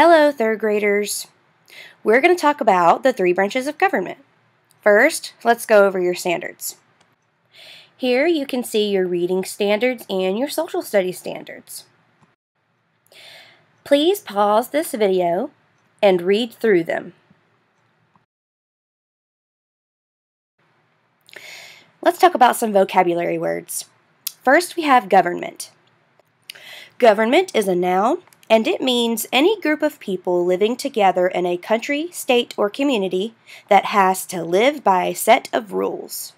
Hello, third graders. We're going to talk about the three branches of government. First, let's go over your standards. Here you can see your reading standards and your social studies standards. Please pause this video and read through them. Let's talk about some vocabulary words. First, we have government. Government is a noun, and it means any group of people living together in a country, state, or community that has to live by a set of rules.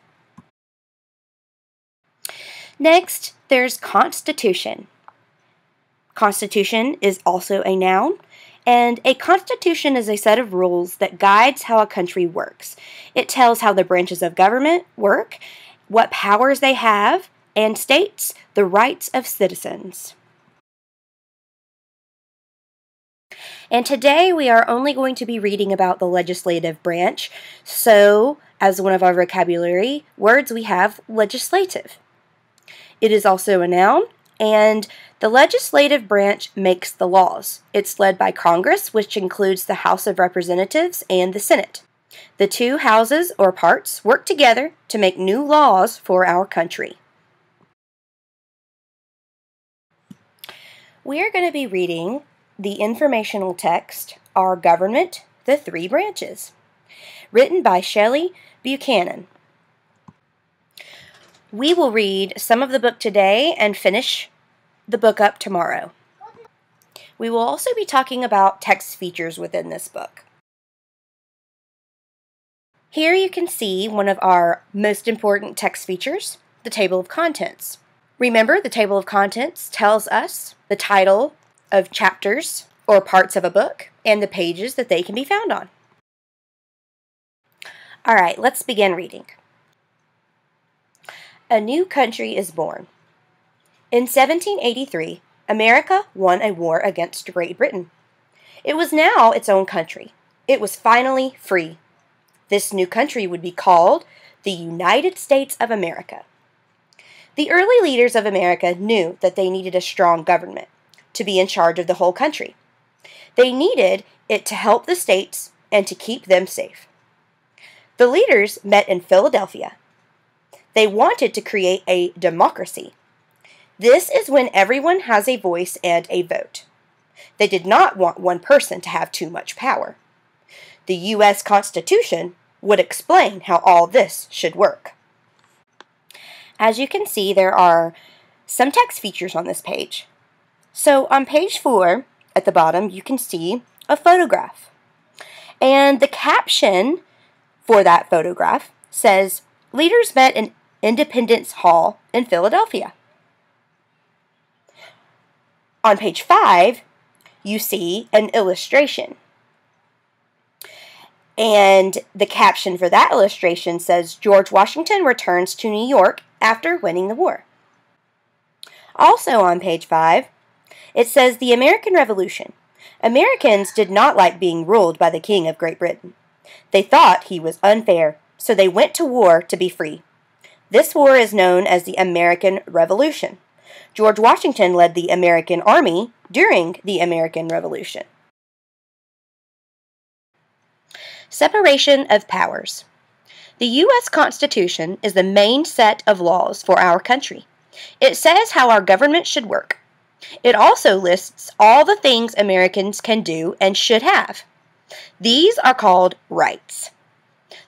Next, there's constitution. Constitution is also a noun, and a constitution is a set of rules that guides how a country works. It tells how the branches of government work, what powers they have, and states the rights of citizens. And today we are only going to be reading about the legislative branch, so as one of our vocabulary words we have legislative. It is also a noun, and the legislative branch makes the laws. It's led by Congress, which includes the House of Representatives and the Senate. The two houses or parts work together to make new laws for our country. We are going to be reading the informational text, Our Government, the Three Branches, written by Shelley Buchanan. We will read some of the book today and finish the book up tomorrow. We will also be talking about text features within this book. Here you can see one of our most important text features, the table of contents. Remember, the table of contents tells us the title of chapters or parts of a book and the pages that they can be found on. Alright, let's begin reading. A new country is born. In 1783, America won a war against Great Britain. It was now its own country. It was finally free. This new country would be called the United States of America. The early leaders of America knew that they needed a strong government to be in charge of the whole country. They needed it to help the states and to keep them safe. The leaders met in Philadelphia. They wanted to create a democracy. This is when everyone has a voice and a vote. They did not want one person to have too much power. The U.S. Constitution would explain how all this should work. As you can see, there are some text features on this page. So on page 4, at the bottom, you can see a photograph. And the caption for that photograph says, "Leaders met in Independence Hall in Philadelphia." On page 5, you see an illustration. And the caption for that illustration says, "George Washington returns to New York after winning the war." Also on page 5, it says the American Revolution. Americans did not like being ruled by the King of Great Britain. They thought he was unfair, so they went to war to be free. This war is known as the American Revolution. George Washington led the American Army during the American Revolution. Separation of powers. The U.S. Constitution is the main set of laws for our country. It says how our government should work. It also lists all the things Americans can do and should have. These are called rights.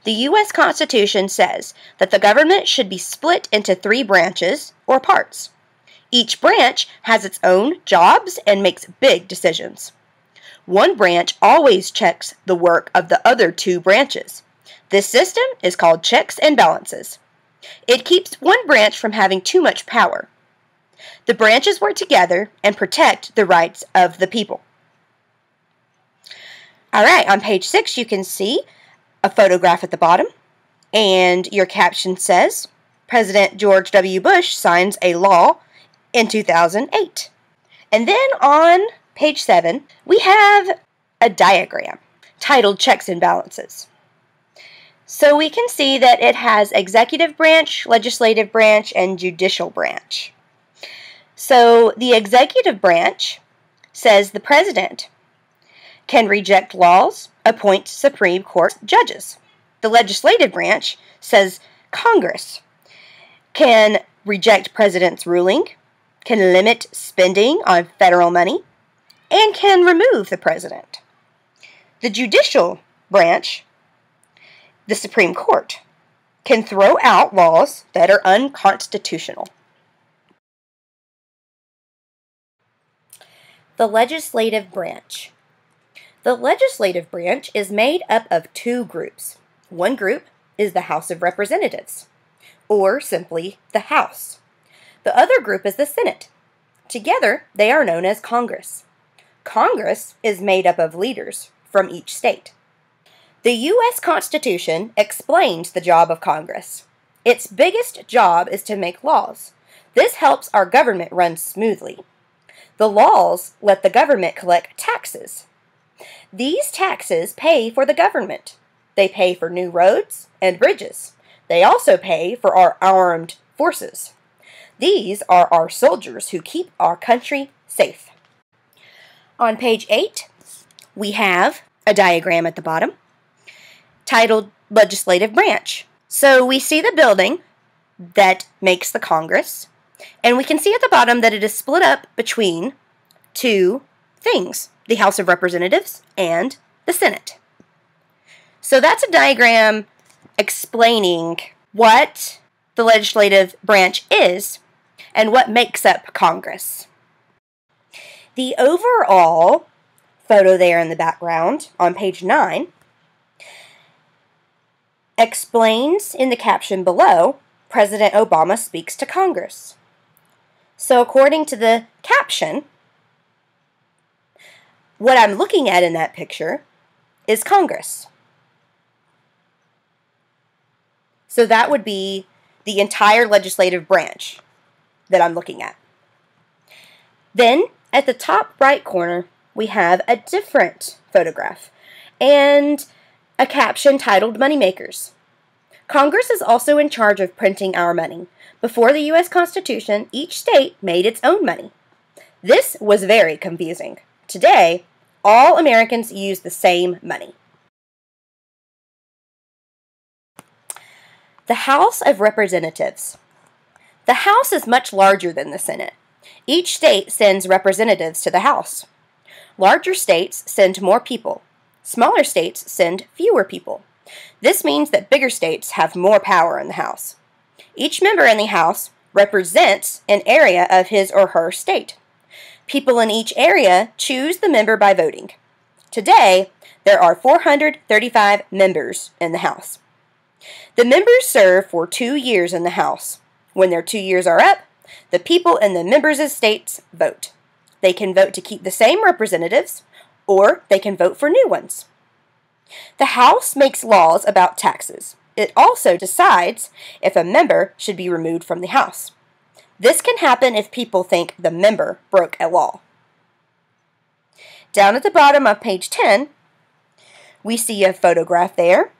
The U.S. Constitution says that the government should be split into three branches or parts. Each branch has its own jobs and makes big decisions. One branch always checks the work of the other two branches. This system is called checks and balances. It keeps one branch from having too much power. The branches work together and protect the rights of the people. Alright, on page 6 you can see a photograph at the bottom, and your caption says, President George W. Bush signs a law in 2008. And then on page 7, we have a diagram titled Checks and Balances. So we can see that it has executive branch, legislative branch, and judicial branch. So the executive branch says the president can reject laws, appoint Supreme Court judges. The legislative branch says Congress can reject president's ruling, can limit spending on federal money, and can remove the president. The judicial branch, the Supreme Court, can throw out laws that are unconstitutional. The legislative branch. The legislative branch is made up of two groups. One group is the House of Representatives, or simply the House. The other group is the Senate. Together, they are known as Congress. Congress is made up of leaders from each state. The U.S. Constitution explains the job of Congress. Its biggest job is to make laws. This helps our government run smoothly. The laws let the government collect taxes. These taxes pay for the government. They pay for new roads and bridges. They also pay for our armed forces. These are our soldiers who keep our country safe. On page 8, we have a diagram at the bottom titled Legislative Branch. So we see the building that makes the Congress, and we can see at the bottom that it is split up between two things, the House of Representatives and the Senate. So that's a diagram explaining what the legislative branch is and what makes up Congress. The overall photo there in the background on page 9 explains in the caption below, President Obama speaks to Congress. So according to the caption, what I'm looking at in that picture is Congress. So that would be the entire legislative branch that I'm looking at. Then, at the top right corner, we have a different photograph and a caption titled Moneymakers. Congress is also in charge of printing our money. Before the U.S. Constitution, each state made its own money. This was very confusing. Today, all Americans use the same money. The House of Representatives. The House is much larger than the Senate. Each state sends representatives to the House. Larger states send more people. Smaller states send fewer people. This means that bigger states have more power in the House. Each member in the House represents an area of his or her state. People in each area choose the member by voting. Today, there are 435 members in the House. The members serve for 2 years in the House. When their 2 years are up, the people in the members' states vote. They can vote to keep the same representatives, or they can vote for new ones. The House makes laws about taxes. It also decides if a member should be removed from the House. This can happen if people think the member broke a law. Down at the bottom of page 10, we see a photograph there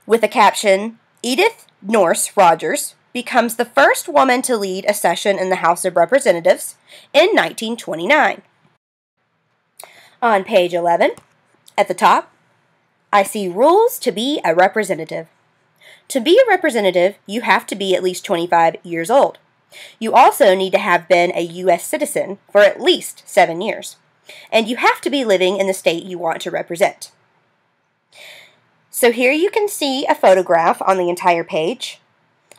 with a caption, Edith Nourse Rogers becomes the first woman to lead a session in the House of Representatives in 1929. On page 11, at the top, I see rules to be a representative. To be a representative, you have to be at least 25 years old. You also need to have been a U.S. citizen for at least 7 years. And you have to be living in the state you want to represent. So here you can see a photograph on the entire page.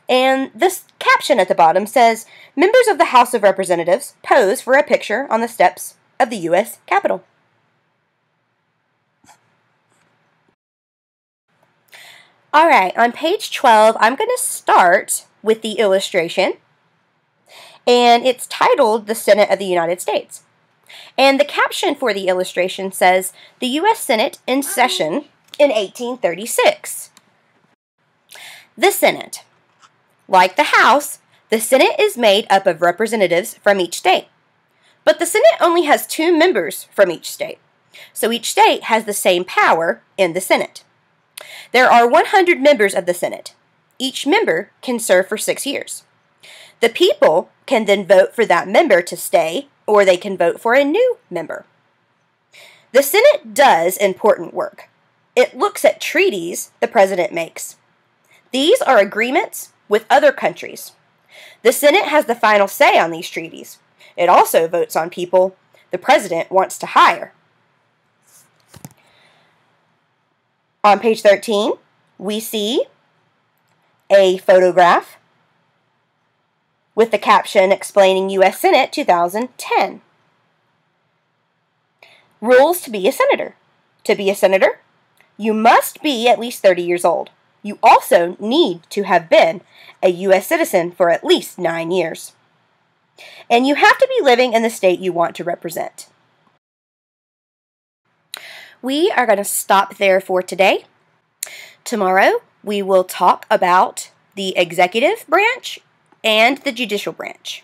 And this caption at the bottom says, members of the House of Representatives pose for a picture on the steps of the U.S. Capitol. Alright, on page 12, I'm going to start with the illustration. And it's titled, The Senate of the United States. And the caption for the illustration says, the U.S. Senate in session in 1836. The Senate. Like the House, the Senate is made up of representatives from each state. But the Senate only has 2 members from each state. So each state has the same power in the Senate. There are 100 members of the Senate. Each member can serve for 6 years. The people can then vote for that member to stay, or they can vote for a new member. The Senate does important work. It looks at treaties the president makes. These are agreements with other countries. The Senate has the final say on these treaties. It also votes on people the president wants to hire. On page 13, we see a photograph with the caption explaining U.S. Senate 2010. Rules to be a senator. To be a senator, you must be at least 30 years old. You also need to have been a U.S. citizen for at least 9 years. And you have to be living in the state you want to represent. We are going to stop there for today. Tomorrow, we will talk about the executive branch and the judicial branch.